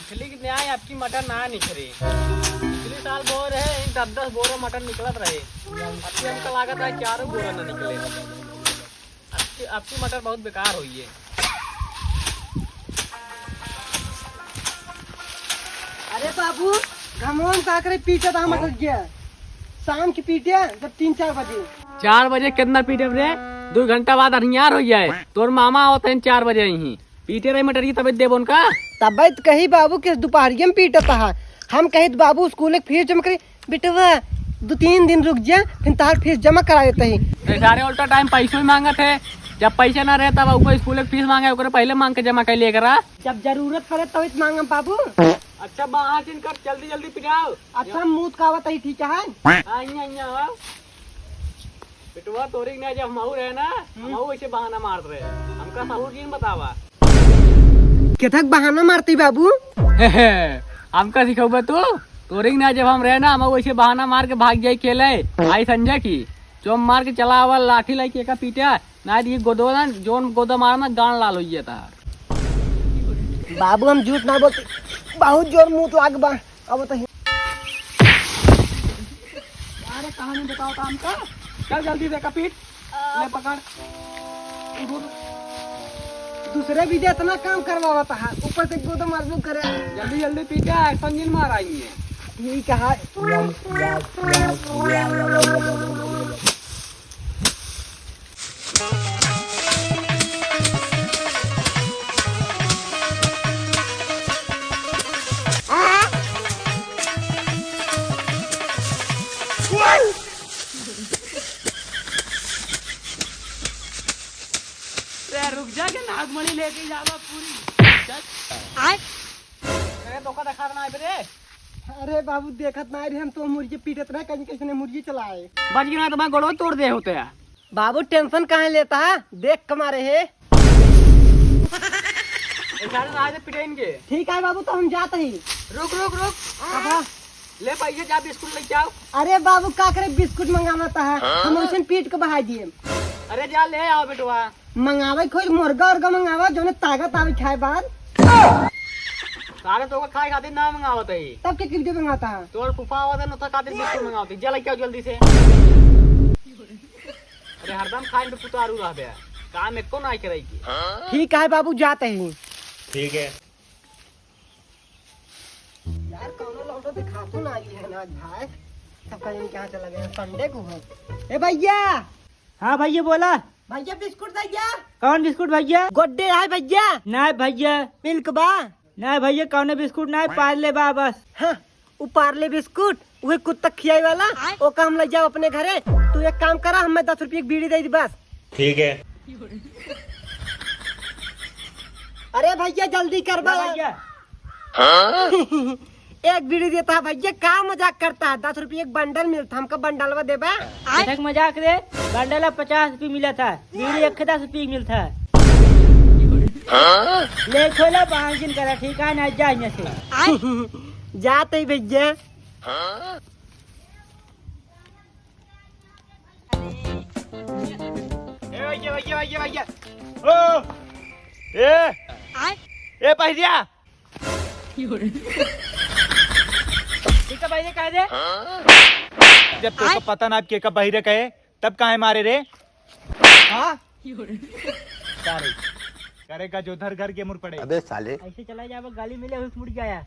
पिछली न्याय आपकी मटन ना निकले। पिछले साल बोर है 10-10 बोरा मटन निकलत रहे। आपकी हमका लागत है 4 बोरा ना निकले। आपकी मटन बहुत बेकार हुई है। अरे बाबू घमोन काकरे पीटे था मटन गया। शाम की पीटे जब 3-4 बजे। 4 बजे कितना पीटे रे? 2 घंटा बाद अनियार हो जाए। तोर मामा होते हैं 4 बजे ही पीटे रहे मटर की तबियत देव उनका। तबियत कही बाबू के दोपहरिया में पीटता है। हम कही बाबू स्कूल फीस जमा करी बेटवा 2-3 दिन रुक जा फिर तार फीस जमा करा देते ही। सारे उल्टा टाइम पैसे मांगा थे। जब पैसे ना रहे तब ऊपर स्कूल फीस मांगे पहले मांग के जमा कर लिया करा। जब जरूरत पड़े तब तो मांगा बाबू। अच्छा बाहर कर जल्दी जल्दी पिटाओ। अच्छा मुँह कावत ही ठीक है। पिटवा तोरी ने जब महू रहे ना महू ऐसे बहाना मार रहे हमका सहूर की बतावा केथक बहाना मारती बाबू। हमका सिखोबे तू तोरी ने जब हम रहे ना हम ऐसे बहाना मार के भाग जाए खेले आई संजय की चोम मार के चला हुआ लाठी लाई के पीटा ना ये गोदो ना जोन गोदा मारना गान लाल हो था। बाबू हम झूठ ना बोलते बहुत जोर मुंह लाग बा। अब तो अरे कहानी बताओ काम का चल जल्दी से पीट ले पकड़। दूसरे भी दे इतना काम करवाता है ऊपर से गोदा मारबू करे। जल्दी जल्दी पीटा संजीन मार आई है। ठीक है। रुक जा के नागमणि लेके जावा पूरी अरे धोखा दिखा रहा है रे। अरे बाबू देखत ना रे हम तो मुर्गी पीटत रहे कहीं किसी ने मुर्गी चलाए बच गया तो मैं गोड़ो तोड़ दे होते हैं। बाबू टेंशन कहाँ लेता है देख कमारे है। पिटेन के ठीक है बाबू तो हम जाते ही। रुक रुक रुक ले पैसे जा बिस्कुट ले जाओ। अरे बाबू का करे बिस्कुट मंगाता है हम उसे पीट के बहा दिए। अरे जा ले आओ बेटवा मंगावे कोई मुर्गा उर्गा मंगावा जो ताकत आवे खाए बाद सारे तो खाए खातिर ना मंगावत है तब के किल्टे मंगाता है। तोर फूफा आवत है न तो खातिर बिस्कुट मंगावत है जल्दी क्या जल्दी से। अरे हरदम खाए तो पुतारू रह बे काम एको ना करेगी। ठीक है बाबू जाते ही। ठीक है यार कौनो लौटो दिखा तो ना आई है ना आज भाई सब कहीं कहाँ चला गया संडे को है। ए भैया। हाँ भैया बोला। भैया बिस्कुट भैया। कौन बिस्कुट भैया? गुड्डे है भैया। नहीं भैया मिल्क बा। नहीं भैया कौन बिस्कुट नहीं पार्ले बा बस। हाँ उपारले बिस्कुट वही कुत्ता खियाई वाला वो काम ले जाओ अपने घरे। तू एक काम करा हमें 10 रुपये की बीड़ी दे दी बस। ठीक है अरे भैया जल्दी कर बा। भैया एक बीड़ी देता है भैया का मजाक करता है 10 रुपये एक बंडल मिलता हमको बंडलवा देबा। तक मजाक रे बंडल 50 रुपये मिला था बीड़ी 10 रुपये मिलता है। ले खोला 5 दिन करा ठीक है ना जा यहाँ से जाते ही भैया। भैया भैया भैया भैया ओ ए पैसिया ठीक है भैया कह दे। जब तो पता ना के कब बहिरे कहे तब काहे मारे रे। हाँ सारे करे का जो धर घर के मुड़ पड़े। अबे साले ऐसे चला जाए गाली मिले हुए मुड़ गया।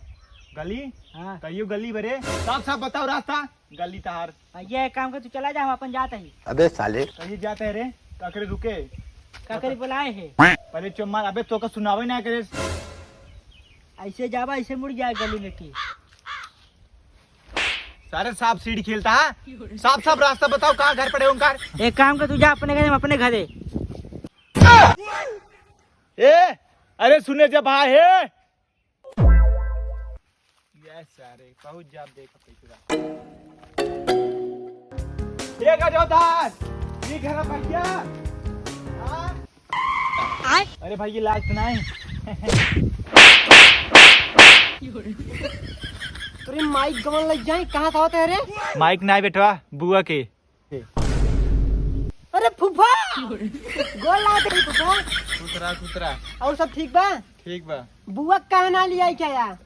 गली हाँ कहियो गली बरे साफ साफ बताओ रास्ता गली तहार। भैया एक काम कर तू चला जा हम अपन जाते ही। अबे साले कहीं जाते है रे काकरे रुके काकरी बुलाए है पहले चुम्मा अबे तो का सुनावे ना करे। ऐसे जावा ऐसे मुड़ जाए गली में की। सारे साफ सीढ़ी खेलता है साफ साफ रास्ता बताओ कहाँ घर पड़े उनका। एक काम कर तू जा अपने घरे हम अपने घरे। ए अरे सुने जब भाई है ये सारे पहुंच जा देख ये का जोधार ये घर भैया। अरे भाई ये लाइट सुनाए तेरे माइक गवन लग जाए कहाँ था तेरे। माइक ना बेटवा बुआ के। अरे फूफा गोल ला दे फूफा। कुतरा कुतरा और सब ठीक बा। ठीक बा। बुआ कहाँ ना लिया क्या यार।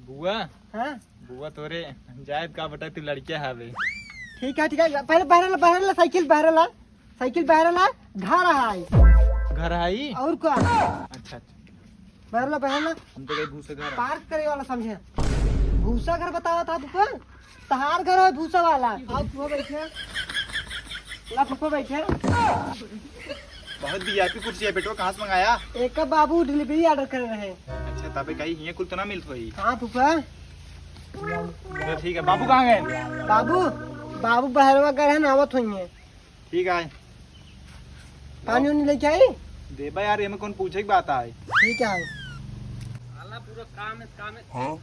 बुआ हाँ बुआ तोरे जायद का बता तू लड़के हावे। ठीक है पहले बहरला साइकिल बहरला घर है घर आई और क्या अच्छा अच्छा बहरला हम तो गए भूसे घर पार्क करे वाला समझे भूसा घर बतावा था पुप्पा तहार घर है भूसा वाला आओ पुप्पा बैठे ला पुप्पा बैठे बहुत वीआईपी कुर्सी है बेटो कहाँ से मंगाया। एक का बाबू डिलीवरी ऑर्डर कर रहे हैं। अच्छा तबे कहीं हिया कुल तो ना मिलत होई। हाँ पुप्पा तो ठीक है बाबू कहाँ गए। बाबू बहरवा गए हैं नावत हुई है। ठीक है पानी उनी लेके आई देबा यार ये में कौन पूछे की बात आए। ठीक है अल्लाह पूरा काम है हाँ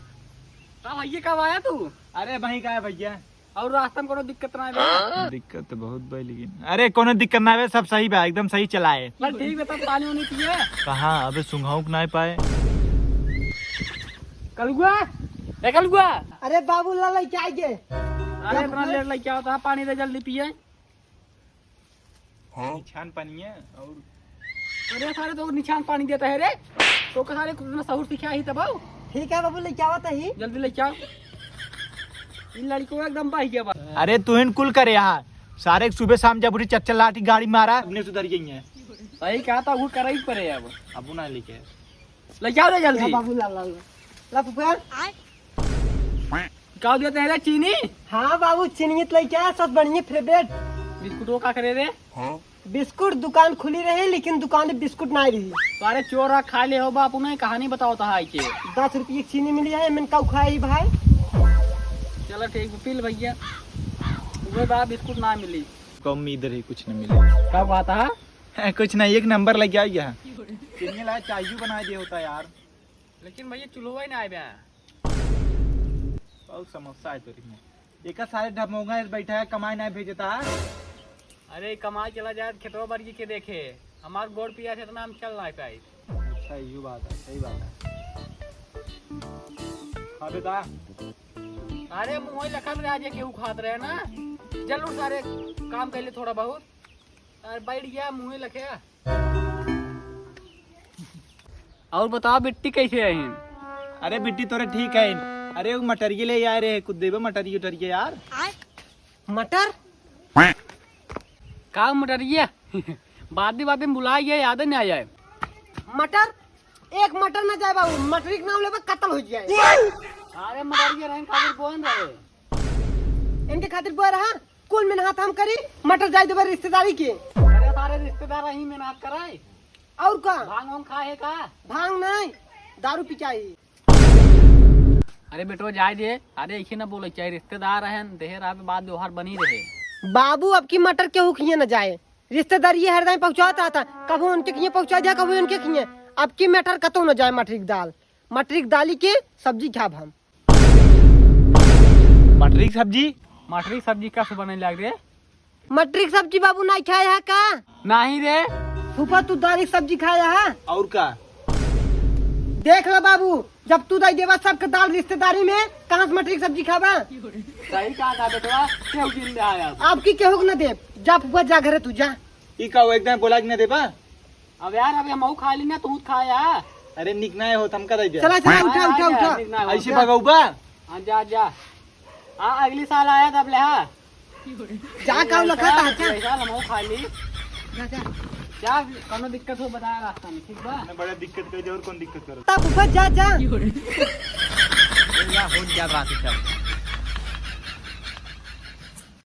तब भैया कब आया तू। अरे वहीं का है भैया और रास्ते में कोनो दिक्कत ना है। दिक्कत तो बहुत बड़ी लेकिन अरे कोनो दिक्कत ना है सब सही बा एकदम सही चलाए। बस ठीक है तब पानी उनी पिए। कहाँ अबे सुंघाऊ ना पाए कलुआ अरे बाबू ला लेके आइए अरे इतना लेट लग क्या होता है पानी दे जल्दी पिए। छान पानी है और अरे सारे तो निशान पानी देता है रे तो के सारे कुछ सहूर सिखाया ही तब ठीक है बाबू लेके आवत ही जल्दी लेके आओ। इन लड़कों को एकदम बाही गया। अरे तू हिन कुल करे यहाँ सारे सुबह शाम जब उठी चच्चल लाठी गाड़ी मारा अपने सुधर गई है। सही कहा था वो करा ही पड़े अब अब ना लेके ले जाओ रे जल्दी। बाबू ला पुप्पा क्या देते हैं रे चीनी हाँ बाबू चिनियत लेके आया सब बढ़िया फेवरेट बिस्कुटों का करे रे। बिस्कुट दुकान खुली रही लेकिन दुकान में बिस्कुट नहीं रही। सारे चोरा खा ले हो बाप उन्हें कहानी बताओ था के 10 रुपये की चीनी मिली है मैंने कहा खाई भाई। चलो ठीक पील भैया वो बात बिस्कुट ना मिली कम इधर ही कुछ नहीं मिले। कब बात है कुछ नहीं एक नंबर लग गया यहाँ कितने लाया चाय बना दिया होता यार लेकिन भैया चूल्हा ही ना आए बहुत समस्या है तो एक सारे ढमोंगा बैठा है कमाई नहीं भेजता है। अरे कमाई चला जाए खेतों बाड़ी के देखे हमार गोड़ पिया से इतना हम चल रहा है। अच्छा ये बात है सही बात है। हाँ बेटा अरे मुँह लखन रहा जे केहू खात रहे ना चलो सारे काम कर ले थोड़ा बहुत अरे बैठ गया मुँह लखे। और बताओ बिट्टी कैसे है। अरे बिट्टी तोरे ठीक है। अरे वो मटरिये ले आए रे कुछ देवे मटरिये यार मटर का मटरिया बाद में बुलाइए याद नहीं आ जाए। मटर एक मटर न जाए बाबू मटरी के नाम ले कत्ल हो जाए। अरे मटरिया रहे खातिर कौन रहे इनके खातिर बोल रहा कुल मेहनत हम करी मटर जाए देवे रिश्तेदारी के। अरे सारे रिश्तेदार ही मेहनत कराए और का भांग वांग खाए का भांग नहीं दारू पिचाई। अरे बेटो जाए दे अरे ऐसे ना बोले चाहे रिश्तेदार है देहर आप बात व्यवहार बनी रहे। बाबू अब की मटर केहू खिए न जाए रिश्तेदार ये हरदम पहुँचाता था कभी उनके खिए पहुँचा दिया कभी उनके खिए अब की मटर कतौ न जाए मटरी दाली के सब्जी खाब हम। मटरी की सब्जी मटरी सब्जी कैसे बने लग रहे मटरी की सब्जी बाबू नहीं खाया है का नहीं रे फूफा तू दाल की सब्जी खाया है और का देख लो बाबू जब तू दाई देवा सबके दाल रिश्तेदारी में कहाँ से मटरी की सब्जी खावा। सही कहा बेटवा क्यों जिंदा आया अब की केहू न दे जा फूफा जा घरे तू जा। ई का एकदम बोला कि न देबा। अब यार अभी हम खा ली ना तू खाया। अरे निकना हो तुम का दे चला उठा ऐसे भगौबा जा जा हाँ अगली साल आया तब ले हाँ जा का लखा था हम खा ली जा क्या कोनो दिक्कत हो बताया रास्ता में ठीक बा। बड़ा दिक्कत कर और कौन दिक्कत करो फूफा जा हो जा रात